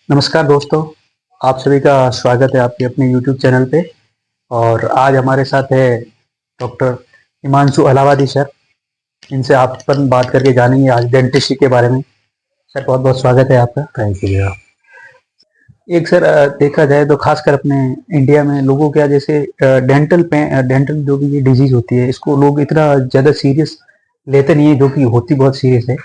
नमस्कार दोस्तों, आप सभी का स्वागत है आपके अपने यूट्यूब चैनल पे। और आज हमारे साथ है डॉक्टर हिमांशु अलावादी सर। इनसे आप पर बात करके जानेंगे आज डेंटिस्ट्री के बारे में। सर बहुत बहुत स्वागत है आपका। थैंक यू भैया। एक सर देखा जाए तो खासकर अपने इंडिया में लोगों क्या जैसे डेंटल जो भी ये डिजीज होती है इसको लोग इतना ज़्यादा सीरियस लेते नहीं है, जो कि होती बहुत सीरियस है।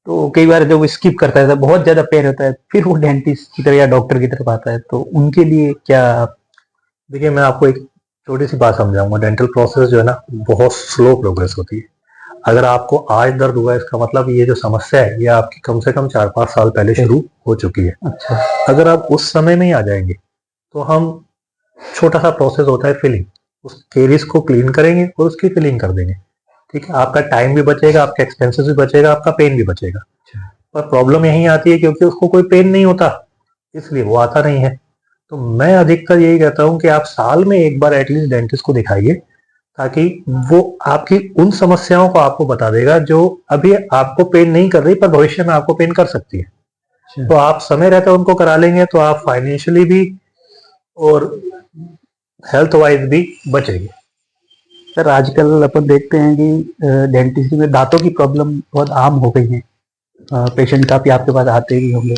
तो कई बार जब वो स्किप करता है तो बहुत ज़्यादा पेन होता है, फिर वो डेंटिस्ट की तरफ या डॉक्टर की तरफ आता है, तो उनके लिए क्या। देखिए, मैं आपको एक छोटी सी बात समझाऊंगा। डेंटल प्रोसेस जो है ना, बहुत स्लो प्रोग्रेस होती है। अगर आपको आज दर्द हुआ, इसका मतलब ये जो समस्या है ये आपकी कम से कम 4-5 साल पहले शुरू हो चुकी है। अच्छा। अगर आप उस समय में ही आ जाएंगे तो हम छोटा सा प्रोसेस होता है फिलिंग, उस केरिस को क्लीन करेंगे और उसकी फिलिंग कर देंगे। ठीक है, आपका टाइम भी बचेगा, आपका एक्सपेंसेस भी बचेगा, आपका पेन भी बचेगा। पर प्रॉब्लम यही आती है क्योंकि उसको कोई पेन नहीं होता, इसलिए वो आता नहीं है। तो मैं अधिकतर यही कहता हूँ कि आप साल में एक बार एटलीस्ट डेंटिस्ट को दिखाइए, ताकि वो आपकी उन समस्याओं को आपको बता देगा जो अभी आपको पेन नहीं कर रही पर भविष्य में आपको पेन कर सकती है। तो आप समय रहते उनको करा लेंगे तो आप फाइनेंशियली भी और हेल्थ वाइज भी बचेंगे। सर आजकल अपन देखते हैं कि डेंटिस्ट्री में दांतों की प्रॉब्लम बहुत आम हो गई है। पेशेंट काफी आपके पास आते ही होंगे,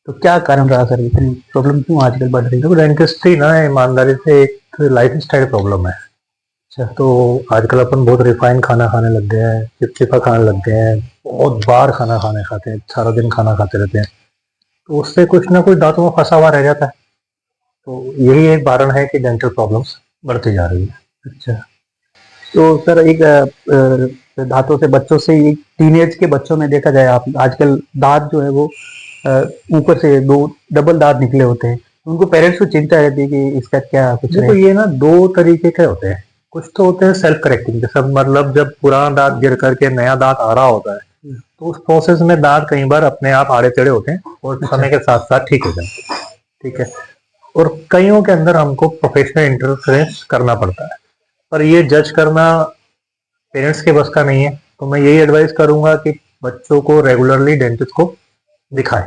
तो क्या कारण रहा सर, इतनी प्रॉब्लम क्यों आजकल बढ़ रही है। देखो, डेंटिस्ट्री ना ईमानदारी से एक लाइफ स्टाइल प्रॉब्लम है। अच्छा। तो आजकल अपन बहुत रिफाइंड खाना खाने लग गए हैं, चिपचिपा खाने लग गए हैं, बहुत बार खाना खाने खाते हैं, सारा दिन खाना खाते रहते हैं, तो उससे कुछ ना कुछ दांतों में फंसा हुआ रह जाता है। तो यही एक कारण है कि डेंटल प्रॉब्लम्स बढ़ती जा रही है। अच्छा। तो सर एक दांतों से बच्चों से एक टीनेज के बच्चों में देखा जाए, आप आजकल दांत जो है वो ऊपर से दो डबल दांत निकले होते हैं, उनको पेरेंट्स को चिंता रहती है कि इसका क्या कुछ देखो, रहे। ये ना दो तरीके के होते हैं। कुछ तो होते हैं सेल्फ करेक्टिंग, जैसे मतलब जब पुराना दांत गिर करके नया दांत आ रहा होता है, तो उस प्रोसेस में दांत कई बार अपने आप आड़े टेढ़े होते हैं और अच्छा। समय के साथ साथ ठीक हो जाते हैं। ठीक है। और कईयों के अंदर हमको प्रोफेशनल इंटरफेरेंस करना पड़ता है, पर ये जज करना पेरेंट्स के बस का नहीं है। तो मैं यही एडवाइस करूंगा कि बच्चों को रेगुलरली डेंटिस्ट को दिखाएं।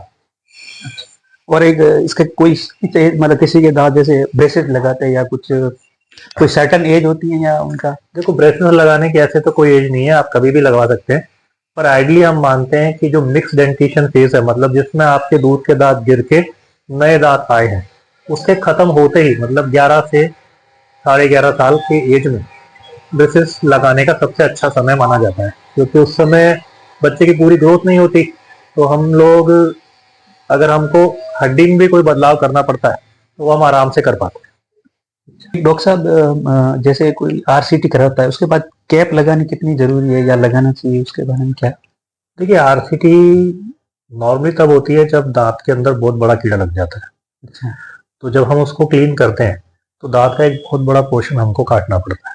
और एक इसके कोई मतलब किसी के दांत जैसे ब्रेसेट लगाते हैं या कुछ कोई सर्टन एज होती है या उनका। देखो, ब्रेसलेट लगाने की ऐसे तो कोई एज नहीं है, आप कभी भी लगवा सकते हैं। पर आइडली हम मानते हैं कि जो मिक्स डेंटिशन फेज है, मतलब जिसमें आपके दूध के दांत गिर के नए दांत आए हैं, उसके खत्म होते ही मतलब 11 से 11.5 साल के एज में ब्रेसेस लगाने का सबसे अच्छा समय माना जाता है, क्योंकि उस समय बच्चे की पूरी ग्रोथ नहीं होती। तो हम लोग, अगर हमको हड्डी में भी कोई बदलाव करना पड़ता है तो वो हम आराम से कर पाते हैं। डॉक्टर साहब जैसे कोई आरसीटी कराता है उसके बाद कैप लगानी कितनी जरूरी है या लगाना चाहिए, उसके बारे में क्या। देखिए, आरसीटी नॉर्मली तब होती है जब दांत के अंदर बहुत बड़ा कीड़ा लग जाता है। अच्छा। तो जब हम उसको क्लीन करते हैं तो दांत का एक बहुत बड़ा पोर्शन हमको काटना पड़ता है,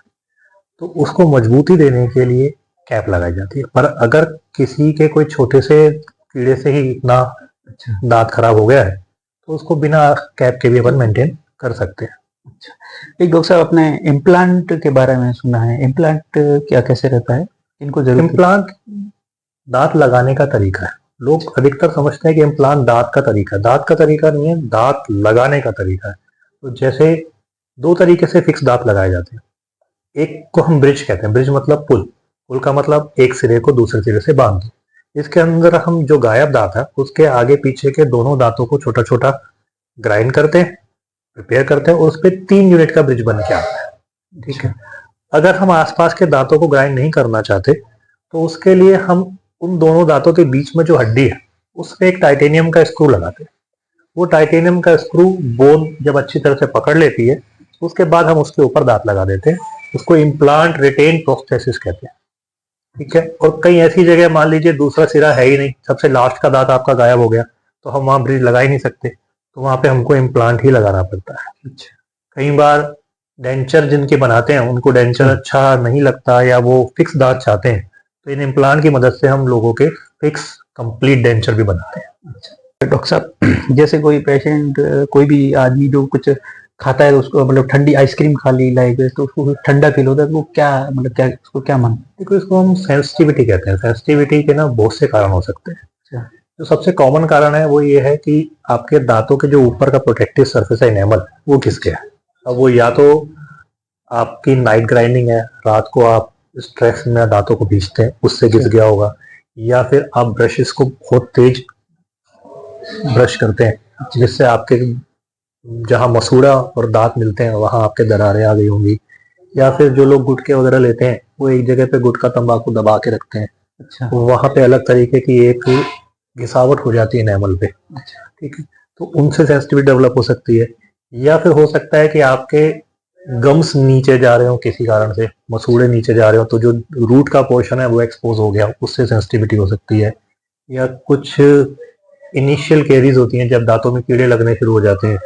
तो उसको मजबूती देने के लिए कैप लगाई जाती है। पर अगर किसी के कोई छोटे से कीड़े से ही इतना अच्छा। दांत खराब हो गया है तो उसको बिना कैप के भी अपन मेंटेन कर सकते हैं। अच्छा। एक डॉक्टर साहब अपने इम्प्लांट के बारे में सुना है, इम्प्लांट क्या कैसे रहता है, इनको जरूरत है। इम्प्लांट दांत लगाने का तरीका है। लोग अधिकतर समझते हैं कि इम्प्लांट दांत का तरीका है, दांत का तरीका नहीं है, दांत लगाने का तरीका है। तो जैसे दो तरीके से फिक्स दांत लगाए जाते हैं। एक को हम ब्रिज कहते हैं, ब्रिज मतलब पुल। पुल का मतलब एक सिरे को दूसरे सिरे से बांध दो। इसके अंदर हम जो गायब दांत है उसके आगे पीछे के दोनों दांतों को छोटा छोटा ग्राइंड करते हैं, प्रिपेयर करते हैं और उस पर 3 यूनिट का ब्रिज बन के आता है। ठीक है। अगर हम आसपास के दांतों को ग्राइंड नहीं करना चाहते तो उसके लिए हम उन दोनों दांतों के बीच में जो हड्डी है उस पर एक टाइटेनियम का स्क्रू लगाते हैं। वो टाइटेनियम का स्क्रू बोन जब अच्छी तरह से पकड़ लेती है उसके बाद हम उसके ऊपर दांत लगा देते हैं। उसको इम्प्लांट रिटेन प्रोस्थेसिस कहते हैं। ठीक है। और कई ऐसी जगह मान लीजिए दूसरा सिरा है ही नहीं, सबसे लास्ट का दांत आपका गायब हो गया, तो हम वहां ब्रिज लगा ही नहीं सकते, तो वहां पे हमको इम्प्लांट ही लगाना पड़ता है। अच्छा। कई बार डेंचर जिनके बनाते हैं उनको डेंचर अच्छा नहीं लगता या वो फिक्स दांत चाहते हैं, तो इन इम्प्लांट की मदद से हम लोगों के फिक्स कंप्लीट डेंचर भी बनाते हैं। डॉक्टर साहब जैसे कोई पेशेंट कोई भी आदमी जो कुछ खाता है तो उसको मतलब ठंडी आइसक्रीम खा ली लाइक, तो उसको ठंडा फील होता है, तो वो क्या मतलब क्या उसको क्या मानते देखो, इसको हम सेंसिटिविटी कहते हैं। सेंसिटिविटी के ना बहुत से कारण हो सकते हैं। हैं। जो सबसे कॉमन कारण है वो ये है कि आपके दांतों के जो ऊपर का प्रोटेक्टिव सरफेस है इनेमल, वो घिस गया है। अब वो या तो आपकी नाइट ग्राइंडिंग है, रात को आप स्ट्रेस में दांतों को भींचते हैं, उससे घिस गया होगा, या फिर आप ब्रशेस को बहुत तेज ब्रश करते हैं जिससे आपके जहाँ मसूड़ा और दांत मिलते हैं वहां आपके दरारें आ गई होंगी, या फिर जो लोग गुटखे वगैरह लेते हैं वो एक जगह पे गुटखा तंबाकू दबा के रखते हैं, अच्छा। वहां पे अलग तरीके की एक घिसावट हो जाती है एनेमल पे। ठीक है, तो उनसे सेंसिटिविटी डेवलप हो सकती है। या फिर हो सकता है कि आपके गम्स नीचे जा रहे हो, किसी कारण से मसूड़े नीचे जा रहे हो, तो जो रूट का पोर्शन है वो एक्सपोज हो गया, उससे सेंसिटिविटी हो सकती है। या कुछ इनिशियल केरीज होती हैं जब दांतों में कीड़े लगने शुरू हो जाते हैं,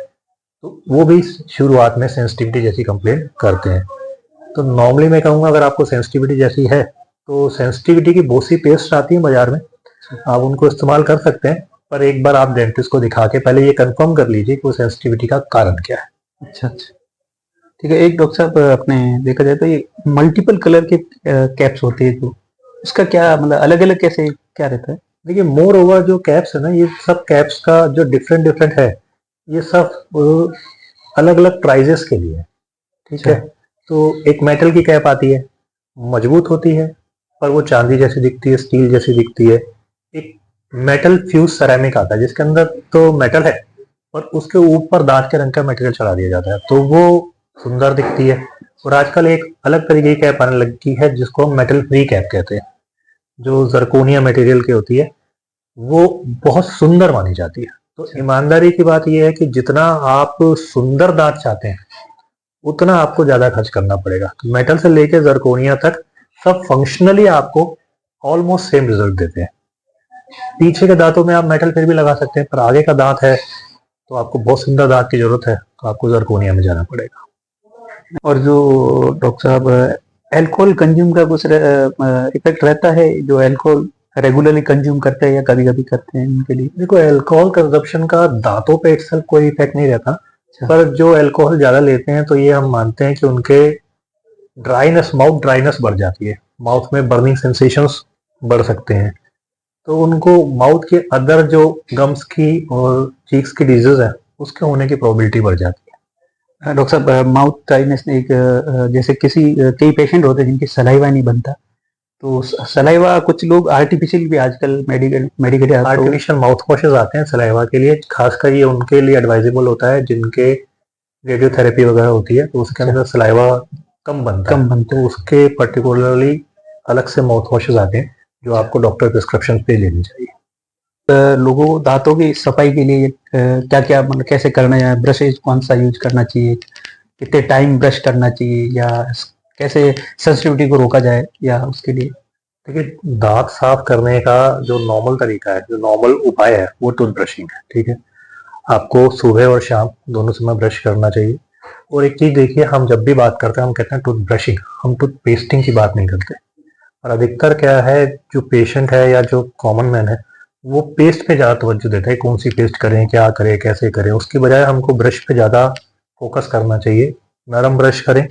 तो वो भी शुरुआत में सेंसिटिविटी जैसी कंप्लेन करते हैं। तो नॉर्मली मैं कहूँगा अगर आपको सेंसिटिविटी जैसी है तो सेंसिटिविटी की बहुत सी पेस्ट आती है बाजार में, आप उनको इस्तेमाल कर सकते हैं, पर एक बार आप डेंटिस्ट को दिखा के पहले ये कंफर्म कर लीजिए कि वो सेंसिटिविटी का कारण क्या है। अच्छा अच्छा, ठीक है। एक डॉक्टर साहब, अपने देखा जाए तो ये मल्टीपल कलर के कैप्स होती है, जो उसका क्या मतलब अलग अलग कैसे क्या रहता है? देखिए, मोर ओवर जो कैप्स है ना, ये सब कैप्स का जो डिफरेंट डिफरेंट है, ये सब अलग अलग प्राइजेस के लिए है। ठीक है, तो एक मेटल की कैप आती है, मजबूत होती है पर वो चांदी जैसी दिखती है, स्टील जैसी दिखती है। एक मेटल फ्यूज सेरेमिक आता है जिसके अंदर तो मेटल है और उसके ऊपर दांत के रंग का मटेरियल चढ़ा दिया जाता है, तो वो सुंदर दिखती है। और आजकल एक अलग तरीके की कैप आने लगी है जिसको हम मेटल फ्री कैप कहते हैं, जो जरकोनिया मटेरियल की होती है, वो बहुत सुंदर मानी जाती है। तो ईमानदारी की बात यह है कि जितना आप सुंदर दांत चाहते हैं उतना आपको ज्यादा खर्च करना पड़ेगा। तो मेटल से लेकर जरकोनिया तक सब फंक्शनली आपको ऑलमोस्ट सेम रिजल्ट देते हैं। पीछे के दांतों में आप मेटल फिर भी लगा सकते हैं, पर आगे का दांत है तो आपको बहुत सुंदर दांत की जरूरत है, तो आपको जरकोनिया में जाना पड़ेगा। और जो डॉक्टर साहब, अल्कोहल कंज्यूम का कुछ इफेक्ट रहता है, जो अल्कोहल रेगुलरली कंज्यूम करते हैं या कभी कभी करते हैं उनके लिए? देखो, अल्कोहल कंजप्शन का दांतों पे इटसेल्फ कोई इफेक्ट नहीं रहता, पर जो अल्कोहल ज्यादा लेते हैं तो ये हम मानते हैं कि उनके माउथ ड्राइनेस बढ़ जाती है, माउथ में बर्निंग सेंसेशंस बढ़ सकते हैं, तो उनको माउथ के अदर जो गम्स की और चीक्स की डिजीज है उसके होने की प्रोबेबिलिटी बढ़ जाती है। डॉक्टर साहब, माउथ ड्राइनेस एक जैसे कई पेशेंट होते हैं जिनकी सलाइवा नहीं बनता, तो सलाइवा कुछ लोग आर्टिफिशियल भी आजकल मेडिकेट आर्टिफिशियल माउथ वॉशेस आते हैं सलाइवा के लिए, खासकर ये उनके लिए एडवाइजेबल होता है जिनके रेडियोथेरेपी वगैरह होती है तो उसके अंदर सलाइवा कम बनता है, तो उसके पर्टिकुलरली अलग से माउथ वॉशेस आते हैं जो आपको डॉक्टर प्रिस्क्रिप्शन पे लेनी चाहिए। लोगों को दांतों की सफाई के लिए क्या क्या मतलब कैसे करना है? ब्रशेज कौन सा यूज करना चाहिए, कितने टाइम ब्रश करना चाहिए, या कैसे सेंसिटिविटी को रोका जाए या उसके लिए? देखिए, दांत साफ करने का जो नॉर्मल तरीका है, जो नॉर्मल उपाय है, वो टूथ ब्रशिंग है। ठीक है, आपको सुबह और शाम दोनों समय ब्रश करना चाहिए। और एक चीज देखिए, हम जब भी बात करते हैं हम कहते हैं टूथ ब्रशिंग, हम टूथ पेस्टिंग की बात नहीं करते। और अधिकतर क्या है, जो पेशेंट है या जो कॉमन मैन है वो पेस्ट पे ज्यादा तवज्जो देता है, कौन सी पेस्ट करें, क्या करें, कैसे करें, उसकी बजाय हमको ब्रश पे ज्यादा फोकस करना चाहिए। नरम ब्रश करें,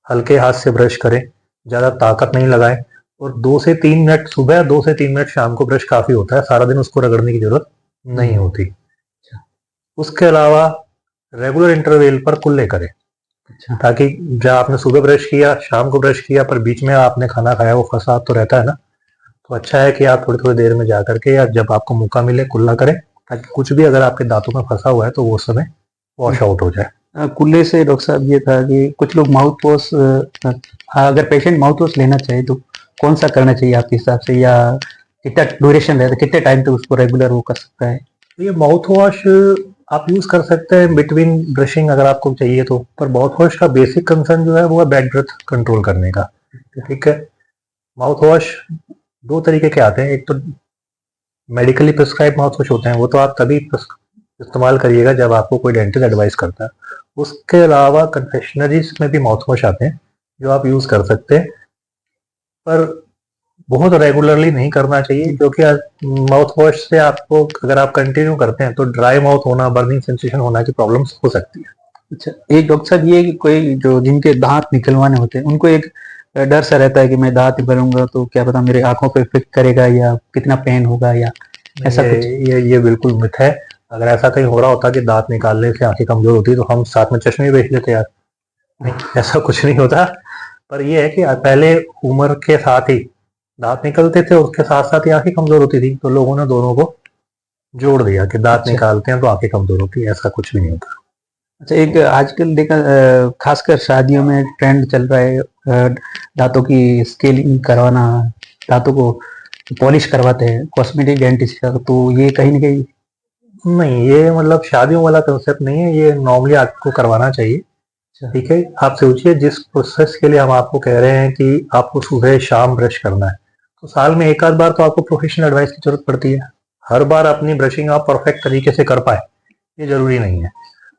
हल्के हाथ से ब्रश करें, ज्यादा ताकत नहीं लगाएं, और 2 से 3 मिनट सुबह, 2 से 3 मिनट शाम को ब्रश काफी होता है, सारा दिन उसको रगड़ने की जरूरत नहीं होती। उसके अलावा रेगुलर इंटरवल पर कुल्ले करें, ताकि जब आपने सुबह ब्रश किया, शाम को ब्रश किया, पर बीच में आपने खाना खाया, वो फंसा तो रहता है ना, तो अच्छा है कि आप थोड़ी थोड़ी देर में जा करके या जब आपको मौका मिले कुल्ला करें, ताकि कुछ भी अगर आपके दांतों में फंसा हुआ है तो वो उस समय वॉश आउट हो जाए। कुल्ले से डॉक्टर साहब ये था कि कुछ लोग माउथ वॉश, अगर पेशेंट माउथ वॉश लेना चाहे तो कौन सा करना चाहिए आपके हिसाब से, या कितना ड्यूरेशन रहता है, कितने टाइम तक उसको रेगुलर वो कर सकता है? ये माउथ वॉश आप यूज कर सकते हैं बिटवीन ब्रशिंग अगर आपको चाहिए तो, पर माउथ वॉश का बेसिक कंसर्न जो है वो है बैड ब्रेथ कंट्रोल करने का। ठीक है, माउथ वॉश 2 तरीके के आते हैं, एक तो मेडिकली प्रिस्क्राइब माउथ वॉश होते हैं, वो तो आप तभी इस्तेमाल करिएगा जब आपको कोई डेंटिस्ट एडवाइस करता है। उसके अलावा कन्फेक्शनरीज में भी माउथ वॉश आते हैं जो आप यूज कर सकते हैं, पर बहुत रेगुलरली नहीं करना चाहिए, क्योंकि माउथ वॉश से आपको अगर आप कंटिन्यू करते हैं तो ड्राई माउथ होना, बर्निंग सेंसेशन होना की प्रॉब्लम्स हो सकती है। अच्छा, एक डॉक्टर साहब ये कि कोई जो जिनके दांत निकलवाने होते हैं उनको एक डर सा रहता है कि मैं दांत निकालूंगा तो क्या पता मेरे आंखों पे इफेक्ट करेगा या कितना पेन होगा, या ऐसा कुछ? ये बिल्कुल मिथ है। अगर ऐसा कहीं हो रहा होता कि दांत निकालने से आंखें कमजोर होती तो हम साथ में चश्मे बेच लेते यार। नहीं, ऐसा कुछ नहीं होता। पर ये है कि पहले उम्र के साथ ही दांत निकलते थे, उसके साथ साथ ही आंखें कमजोर होती थी, तो लोगों ने दोनों को जोड़ दिया कि दांत अच्छा। निकालते हैं तो आंखें कमजोर होती है। ऐसा कुछ भी नहीं होता। अच्छा, एक आजकल देखा खासकर शादियों में ट्रेंड चल रहा है, दांतों की स्केलिंग करवाना, दांतों को पॉलिश करवाते हैं कॉस्मेटिक डेंटिस्ट का, तो ये कहीं ना कहीं। नहीं, ये मतलब शादियों वाला कंसेप्ट नहीं है, ये नॉर्मली आपको करवाना चाहिए। ठीक है, आप सोचिए जिस प्रोसेस के लिए हम आपको कह रहे हैं कि आपको सुबह शाम ब्रश करना है, तो साल में एक आध बार तो आपको प्रोफेशनल एडवाइस की जरूरत पड़ती है। हर बार अपनी ब्रशिंग आप परफेक्ट तरीके से कर पाए ये जरूरी नहीं है।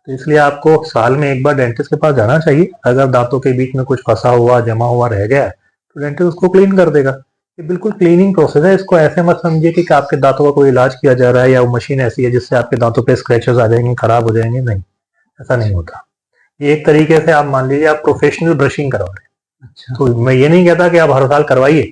तो इसलिए आपको साल में एक बार डेंटिस्ट के पास जाना चाहिए। अगर दांतों के बीच में कुछ फंसा हुआ जमा हुआ रह गया है तो डेंटिस्ट उसको क्लीन कर देगा। ये बिल्कुल क्लीनिंग प्रोसेस है। इसको ऐसे मत समझिए कि आपके दांतों का कोई इलाज किया जा रहा है या वो मशीन ऐसी है जिससे आपके दांतों पे स्क्रैचेस आ जाएंगे, खराब हो जाएंगे। नहीं, ऐसा नहीं होता। ये एक तरीके से आप मान लीजिए आप प्रोफेशनल ब्रशिंग करवा रहे हैं। अच्छा। तो मैं ये नहीं कहता कि आप हर साल करवाइए,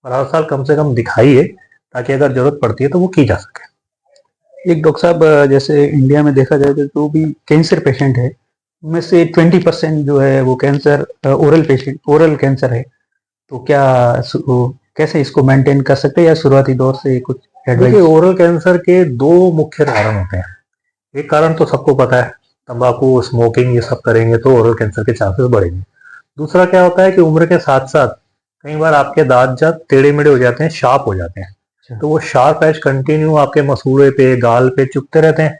पर हर साल कम से कम दिखाइए ताकि अगर जरूरत पड़ती है तो वो की जा सके। एक डॉक्टर साहब, जैसे इंडिया में देखा जाए तो जो भी कैंसर पेशेंट है उनमें से 20% जो है वो कैंसर ओरल कैंसर है, तो क्या कैसे इसको मेंटेन कर सकते हैं, या शुरुआती दौर से कुछ देखिए, एडवाइस? ओरल कैंसर के दो मुख्य कारण होते हैं। एक कारण तो सबको पता है, तंबाकू स्मोकिंग ये सब करेंगे तो ओरल कैंसर के चांसेस बढ़ेंगे। दूसरा क्या होता है कि उम्र के साथ साथ कई बार आपके दांत जब टेढ़े मेढ़े हो जाते हैं, शार्प हो जाते हैं, तो वो शार्प एज कंटिन्यू आपके मसूड़े पे गाल पे चुभते रहते हैं,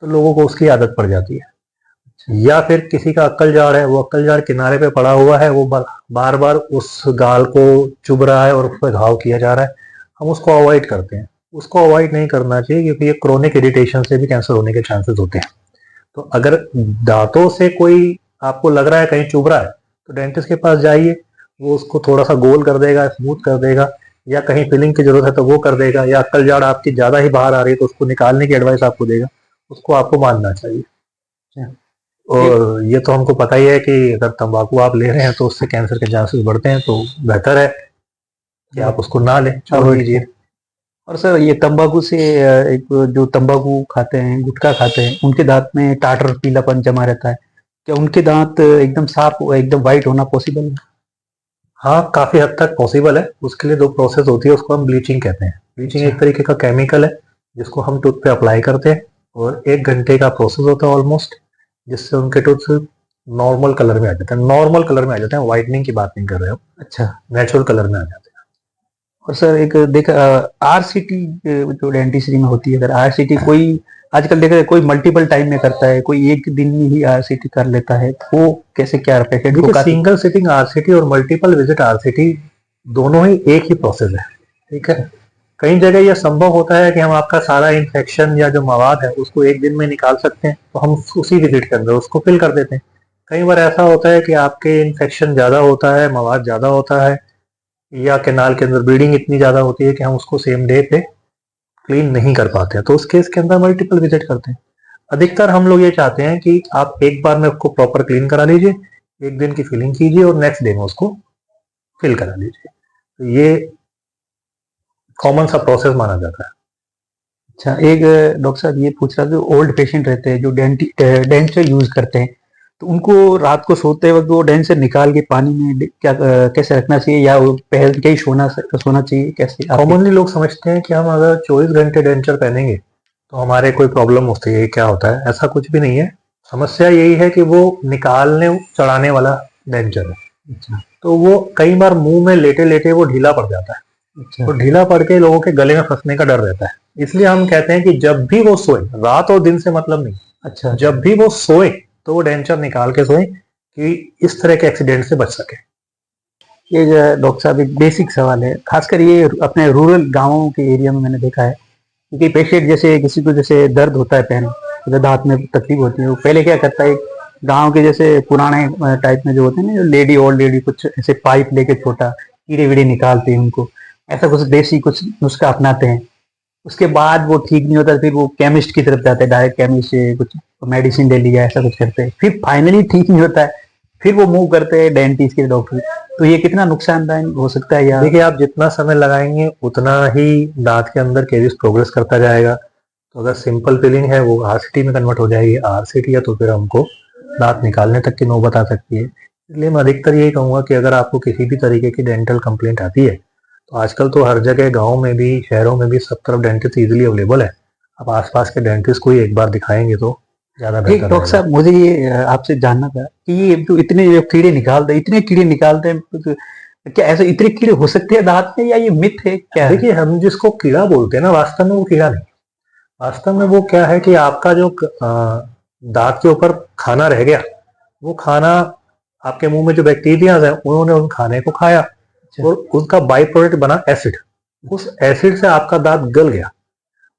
तो लोगों को उसकी आदत पड़ जाती है। या फिर किसी का अक्कल जाड़ है, वो अक्कल जाड़ किनारे पे पड़ा हुआ है, वो बार बार उस गाल को चुभ रहा है और उस पर घाव किया जा रहा है, हम उसको अवॉइड करते हैं। उसको अवॉइड नहीं करना चाहिए क्योंकि ये क्रोनिक इरिटेशन से भी कैंसर होने के चांसेस होते हैं। तो अगर दांतों से कोई आपको लग रहा है कहीं चुभ रहा है तो डेंटिस्ट के पास जाइए, वो उसको थोड़ा सा गोल कर देगा, स्मूथ कर देगा, या कहीं फिलिंग की जरूरत है तो वो कर देगा, या अक्कल जाड़ आपकी ज्यादा ही बाहर आ रही है तो उसको निकालने की एडवाइस आपको देगा। उसको आपको मानना चाहिए। और ये तो हमको पता ही है कि अगर तंबाकू आप ले रहे हैं तो उससे कैंसर के चांसेस बढ़ते हैं, तो बेहतर है कि आप उसको ना लें, छोड़ दीजिए। और सर, ये तंबाकू से एक जो तंबाकू खाते हैं, गुटखा खाते हैं, उनके दांत में टाटर पीलापन जमा रहता है, क्या उनके दांत एकदम साफ एकदम वाइट होना पॉसिबल है? हाँ, काफी हद तक पॉसिबल है। उसके लिए दो प्रोसेस होती है, उसको हम ब्लीचिंग कहते हैं। ब्लीचिंग एक तरीके का केमिकल है जिसको हम टूथ पे अप्लाई करते हैं, और 1 घंटे का प्रोसेस होता है ऑलमोस्ट, जिससे उनके टूथ नॉर्मल कलर में आ जाते हैं। नॉर्मल कलर में आ जाते हैं, व्हाइटनिंग की बात नहीं कर रहे हो। अच्छा। नेचुरल कलर में आ जाते हैं। और सर, एक देखा आरसीटी जो डेंटिस्ट्री में होती है, अगर आरसीटी कोई आजकल देखा जाए कोई मल्टीपल टाइम में करता है, कोई एक दिन में ही आरसीटी कर लेता है, तो वो कैसे, क्या पेशेंट को देखिए, सिंगल सिटिंग आरसीटी और मल्टीपल विजिट आरसीटी दोनों ही एक ही प्रोसेस है। ठीक है, कई जगह यह संभव होता है कि हम आपका सारा इन्फेक्शन या जो मवाद है उसको एक दिन में निकाल सकते हैं, तो हम उसी विजिट के अंदर उसको फिल कर देते हैं। कई बार ऐसा होता है कि आपके इन्फेक्शन ज्यादा होता है, मवाद ज्यादा होता है, या कैनाल के अंदर ब्लीडिंग इतनी ज्यादा होती है कि हम उसको सेम डे पे क्लीन नहीं कर पाते हैं, तो उस केस के अंदर मल्टीपल विजिट करते हैं। अधिकतर हम लोग ये चाहते हैं कि आप एक बार में उसको प्रॉपर क्लीन करा लीजिए, एक दिन की फिलिंग कीजिए और नेक्स्ट डे में उसको फिल करा लीजिए। तो ये कॉमन सा प्रोसेस माना जाता है। अच्छा, एक डॉक्टर साहब ये पूछ रहा था, जो ओल्ड पेशेंट रहते हैं जो डेंचर यूज करते हैं, तो उनको रात को सोते वक्त वो डेंचर निकाल के पानी में क्या कैसे रखना चाहिए, या वो पहन के ही सोना चाहिए, कैसे? कॉमनली लोग समझते हैं कि हम अगर 24 घंटे डेंचर पहनेंगे तो हमारे कोई प्रॉब्लम होती है, क्या होता है? ऐसा कुछ भी नहीं है। समस्या यही है कि वो निकालने चढ़ाने वाला डेंचर है। अच्छा। तो वो कई बार मुंह में लेटे लेटे वो ढीला पड़ जाता है। अच्छा। तो ढीला पड़ के लोगों के गले में फंसने का डर रहता है। इसलिए हम कहते हैं कि जब भी वो सोए, रात और दिन से मतलब नहीं, अच्छा। जब भी वो सोए तो वो डेंचर निकाल के सोए कि इस तरह के एक्सीडेंट से बच सके। ये जो है, डॉक्टर साहब, एक बेसिक सवाल है, खासकर ये अपने रूरल गांवों के एरिया में मैंने देखा है कि पेशेंट जैसे किसी को जैसे दर्द होता है पैन, तो दांत में तकलीफ होती है, वो पहले क्या करता है, गांव के जैसे पुराने टाइप में जो होते हैं ना, जो लेडी ओल्ड लेडी कुछ ऐसे पाइप लेके छोटा कीड़े वीड़े निकालते हैं उनको, ऐसा कुछ देसी कुछ नुस्खा अपनाते हैं। उसके बाद वो ठीक नहीं होता, फिर वो केमिस्ट की तरफ जाते हैं, डायरेक्ट केमिस्ट से कुछ मेडिसिन ले लिया, ऐसा कुछ करते हैं, फिर फाइनली ठीक नहीं होता है, फिर वो मूव करते हैं डेंटिस्ट के डॉक्टर। तो ये कितना नुकसानदायक हो सकता है या देखिए, आप जितना समय लगाएंगे उतना ही दांत के अंदर कैरियस प्रोग्रेस करता जाएगा। तो अगर सिंपल फिलिंग है वो आरसीटी में कन्वर्ट हो जाएगी, आरसीटी है तो फिर हमको दांत निकालने तक की नौबत आ सकती है। इसलिए मैं अधिकतर यही कहूँगा कि अगर आपको किसी भी तरीके की डेंटल कंप्लेंट आती है, तो आजकल तो हर जगह गाँव में भी, शहरों में भी, सब तरफ डेंटिस्ट ईजिली अवेलेबल है। आप आसपास के डेंटिस्ट को ही एक बार दिखाएंगे तो ज़्यादा एक बेहतर डॉक्टर रहेगा। साहब मुझे ये आपसे जानना था कि ये जो इतने जो कीड़े निकालते हैं, इतने कीड़े निकालते हैं, तो क्या ऐसे इतने कीड़े हो सकते हैं दांत में या ये मिथ है क्या है? देखिए, हम जिसको कीड़ा बोलते हैं ना, वास्तव में वो कीड़ा नहीं। वास्तव में वो क्या है कि आपका जो दांत के ऊपर खाना रह गया, वो खाना आपके मुंह में जो बैक्टीरियाज है उन्होंने उन खाने को खाया और उसका बाई प्रोडक्ट बना एसिड। उस एसिड से आपका दांत गल गया।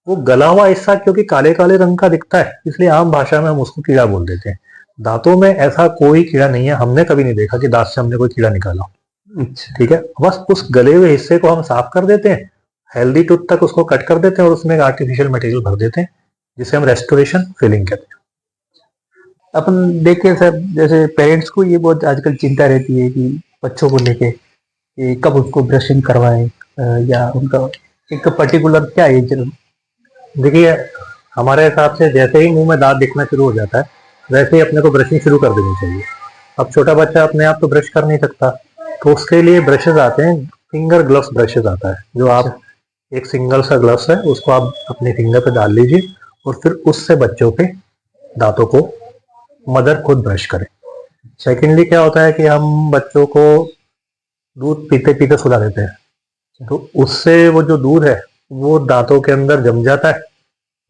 वो गला हुआ हिस्सा क्योंकि काले काले रंग का दिखता है, इसलिए आम भाषा में हम उसको कीड़ा बोल देते हैं। दांतों में ऐसा कोई कीड़ा नहीं है, हमने कभी नहीं देखा कि दांत से हमने कोई कीड़ा निकाला। अच्छा, ठीक है, बस उस गले हुए हिस्से को हम साफ कर देते हैं, हेल्दी टूथ तक उसको कट कर देते हैं और उसमें एक आर्टिफिशियल मटेरियल भर देते हैं जिसे हम रेस्टोरेशन फिलिंग कहते हैं। अपन देखे सर, जैसे पेरेंट्स को ये बहुत आजकल चिंता रहती है कि बच्चों को लेके कि कब उसको ब्रशिंग करवाएं, या उनका एक पर्टिकुलर क्या एज। देखिए, हमारे हिसाब से जैसे ही मुंह में दांत दिखना शुरू हो जाता है वैसे ही अपने को ब्रशिंग शुरू कर देनी चाहिए। अब छोटा बच्चा अपने आप तो ब्रश कर नहीं सकता, तो उसके लिए ब्रशेज आते हैं, फिंगर ग्लव्स ब्रशेज आता है, जो आप एक सिंगल सा ग्लव्स है उसको आप अपने फिंगर पे डाल लीजिए और फिर उससे बच्चों के दांतों को मदर खुद ब्रश करें। सेकेंडली क्या होता है कि हम बच्चों को दूध पीते पीते सुला देते हैं, तो उससे वो जो दूध है वो दांतों के अंदर जम जाता है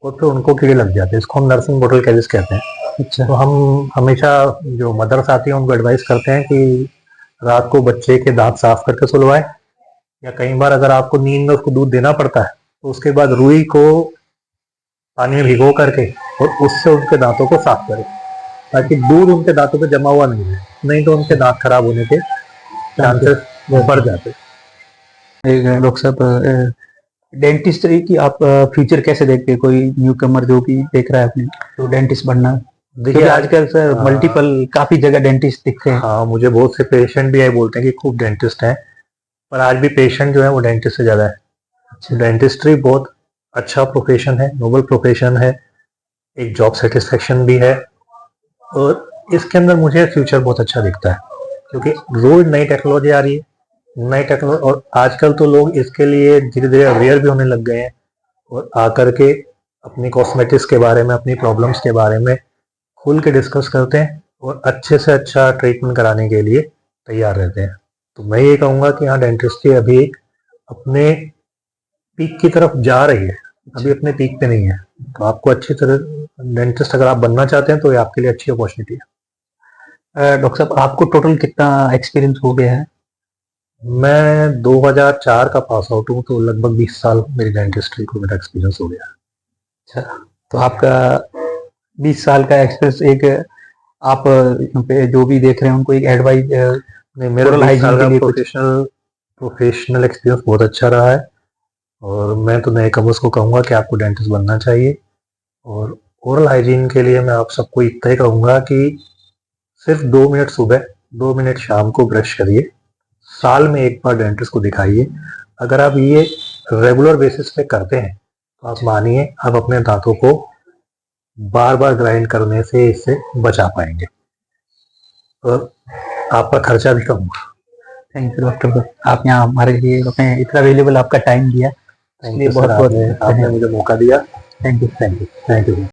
और फिर उनको कीड़े लग जाते हैं। इसको हम नर्सिंग बोटल कैरियस कहते हैं। अच्छा, तो हम हमेशा जो मदर्स आती हैं उनको एडवाइस करते हैं कि रात को बच्चे के दांत साफ करके सुलवाएं, या कई बार अगर आपको नींद में उसको दूध देना पड़ता है तो उसके बाद रुई को पानी में भिगो करके और उससे उनके दांतों को साफ करें, ताकि दूध उनके दांतों पे जमा हुआ नहीं रहे, नहीं तो उनके दांत खराब होने के चांसेस बढ़ जाते हैं। एक डॉक्टर साहब, डेंटिस्ट की आप फ्यूचर कैसे देखते हैं? कोई न्यू कमर जो भी देख रहा है अपने तो डेंटिस्ट बनना, देखिए क्योंकि आजकल सर मल्टीपल काफी जगह डेंटिस्ट दिखते हैं। हाँ, मुझे बहुत से पेशेंट भी आए बोलते हैं कि खूब डेंटिस्ट हैं, पर आज भी पेशेंट जो है वो डेंटिस्ट से ज़्यादा है। डेंटिस्ट्री बहुत अच्छा प्रोफेशन है, नोबल प्रोफेशन है, एक जॉब सेटिस्फेक्शन भी है और इसके अंदर मुझे फ्यूचर बहुत अच्छा दिखता है, क्योंकि रोज नई टेक्नोलॉजी आ रही है, नई टेक्नोलॉजी, और आजकल तो लोग इसके लिए धीरे धीरे अवेयर भी होने लग गए हैं और आकर के अपनी कॉस्मेटिक्स के बारे में, अपनी प्रॉब्लम्स के बारे में खुल के डिस्कस करते हैं और अच्छे से अच्छा ट्रीटमेंट कराने के लिए तैयार रहते हैं। तो मैं ये कहूँगा कि हाँ, डेंटिस्ट्री अभी अपने पीक की तरफ जा रही है, अभी अपने पीक पे नहीं है। तो आपको अच्छी तरह डेंटिस्ट अगर आप बनना चाहते हैं तो ये आपके लिए अच्छी अपॉर्चुनिटी है। डॉक्टर साहब, आपको टोटल कितना एक्सपीरियंस हो गया है? मैं 2004 का पास आउट हूँ, तो लगभग 20 साल मेरी डेंटिस्ट्री को मेरा एक्सपीरियंस हो गया। अच्छा, तो आपका 20 साल का एक्सपीरियंस, एक आप यहाँ पे जो भी देख रहे हैं उनको एक एडवाइस, नहीं, मेरा 20 साल का प्रोफेशनल एक्सपीरियंस बहुत अच्छा रहा है और मैं तो नए कमर्स को कहूँगा कि आपको डेंटिस्ट बनना चाहिए। और ओरल हाइजीन के लिए मैं आप सबको इतना ही कहूँगा कि सिर्फ 2 मिनट सुबह, 2 मिनट शाम को ब्रश करिए, साल में एक बार डेंटिस्ट को दिखाइए। अगर आप ये रेगुलर बेसिस पे करते हैं तो आप मानिए आप अपने दांतों को बार बार ग्राइंड करने से इससे बचा पाएंगे और आपका खर्चा भी कम होगा। थैंक यू डॉक्टर साहब, आप यहाँ हमारे लिए अपने इतना वेल्यूबल आपका टाइम दिया, थैंक यू सर, आपने मुझे मौका दिया। Thank you. Thank you.